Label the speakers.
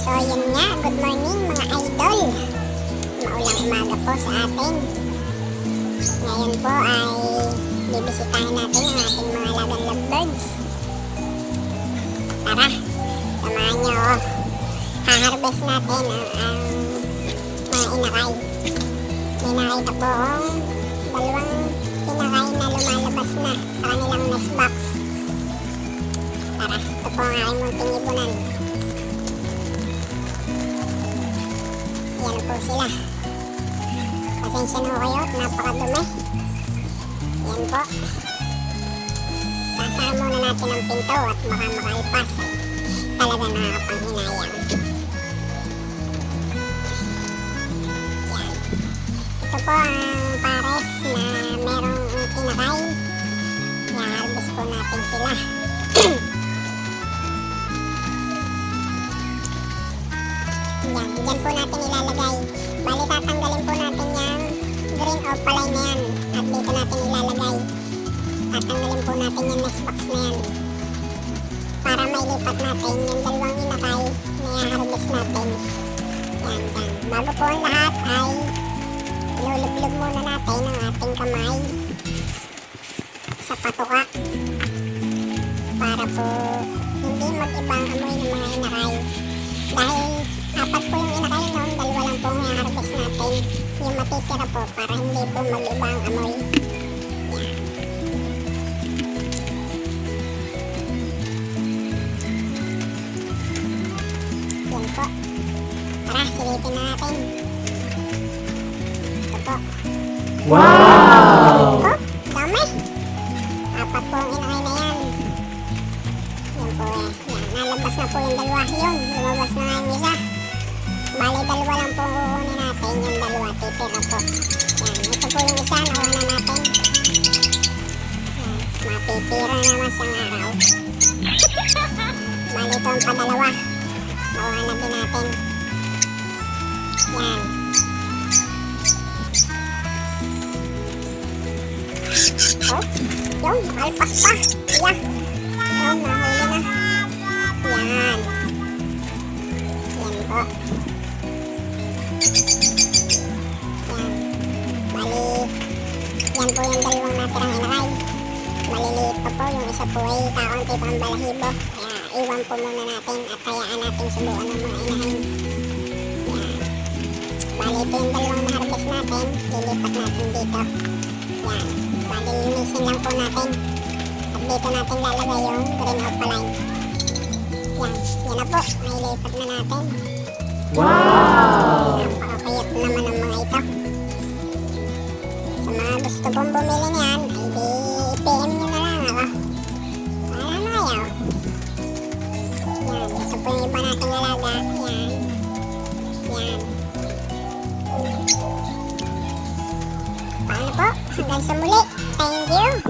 Speaker 1: So yun nga, good morning mga idol. Maulang umaga po sa atin. Ngayon po ay bibisitahin natin ang ating mga alagang lovebirds. Tara, samahan nyo ako. Ha-harvest natin ang mga inakay. May nakita po akong dalawang inakay na lumalabas na sa kanilang nest box. Tara, ito po ang aking munting ibunan. Yan po sila. Pasensya na kayo at napakadumi. Yan po. Sasara muna natin ang pinto at baka makalpas. Talaga nakakapanghinayang. Yan. Ito po ang pares na merong kinakay. I-harvest po natin sila. Yan, dyan po natin ilalagay. Bali tatanggalin po natin yung green opaline na yan. At dito natin ilalagay. Tatanggalin po natin yung nest box na yan. Para mailipat natin yung dalawang inakay na i-harvest natin. Yan, yan. Bago po ang lahat ay ilulublog muna natin ang ating kamay sa patuka. Para po hindi mag-iba ang amoy ng mga inakay. Dahil apat po yung inakay noon, dalawa lang po ang i-harvest natin. Yung matitira po para hindi po mag-iba ang amoy. Yan. Yan po. Tara, silipin na natin. Ito po.
Speaker 2: Wow!
Speaker 1: Oh, dami. Apat po ang inakay na yan. Yan po eh. Yan, nalabas na po yung dalawa. Yun, lumabas na nga yung isa. Bali, dalawa lang po kukunin natin. Yung dalawa, titira po. Yan, ito po yung isa, nakuha na natin. Yan, mapipira naman siyang araw. Bali, ito ang padalawa. Nakuha na din natin. Yan. Oh, yung, alpas pa. Yeah. Yung, nahuli na. Yan. Yan po. Yan. Bali, yan po yung dalawang natirang inakay. Maliliit pa po. Yung isa po ay kaunti pa ang balahibo. Kaya iwan po muna natin at hayaan natin subukan ng mga inahin. Yan. Bali, ito yung dalawang na-harvest natin. Lilipat natin dito. Yan. Bali, linisin lang po natin. At dito natin lalagay yung green opaline. Yan. Yan na po. Nailipat na natin.
Speaker 2: Wow!
Speaker 1: Napakakayat naman ang mga ito. Sa mga gusto pong bumili niyan, ay di i-PM nyo na lang ako. Wala na kayo. Yan. Ito po yung iba nating alaga. Yan. Yan. Paano po? Hanggang sa muli. Thank you.